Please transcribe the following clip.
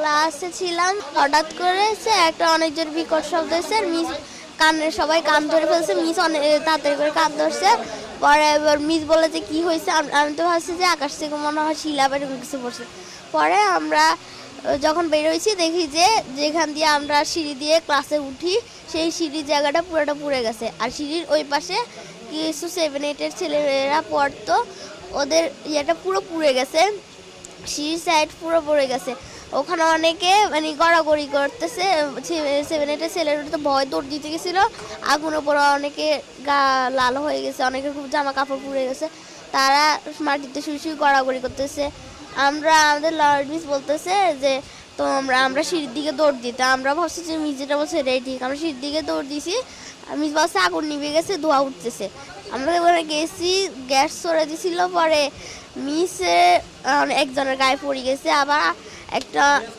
ক্লাসে ছিলাম, হঠাৎ করে একটা অনেক জোর বিকট শব্দ হয়েছে। মিস সবাই কান ধরে ফেলছে। মিস অনেক তাড়াতাড়ি করে কান ধরছে। পরে এবার মিস বলে যে কি হয়েছে। আমি তো ভাবছি যে আকাশ থেকে মনে হয় শিলা বা এরকম কিছু পড়ছে। পরে আমরা যখন বেরোইছি দেখি যে যেখান দিয়ে আমরা সিঁড়ি দিয়ে ক্লাসে উঠি সেই সিঁড়ির জায়গাটা পুরোটা পুড়ে গেছে। আর সিঁড়ির ওই পাশে কিছু 7-8-এর ছেলেরা পড়তো, ওদের ইয়েটা পুরো পুড়ে গেছে। সিঁড়ির সাইড পুরো পড়ে গেছে। ওখানে অনেকে মানে গড়াগড়ি করতেছে। 7-8-এর ছেলেরা তো ভয় দৌড় দিতে গেছিলো। আগুনের পরে অনেকে গা লাল হয়ে গেছে, অনেকের খুব জামা কাপড় পুড়ে গেছে। তারা মাটিতে শুয়ে শুয়ে গড়াগড়ি করতেছে। আমাদের লর্ড মিস বলতেছে যে তো আমরা সিঁড়ির দিকে দৌড় দিতে। আমরা ভাবছি যে মিস যেটা বলছে এটাই ঠিক। আমরা সিঁড়ির দিকে দৌড় দিছি। মিস বলছে আগুন নিভে গেছে, ধোঁয়া উঠতেছে। আমরা ওখানে গেছি, গ্যাস ছড়ে দিছিল। পরে মিসে একজনের গায়ে পড়ে গেছে। আবার একটা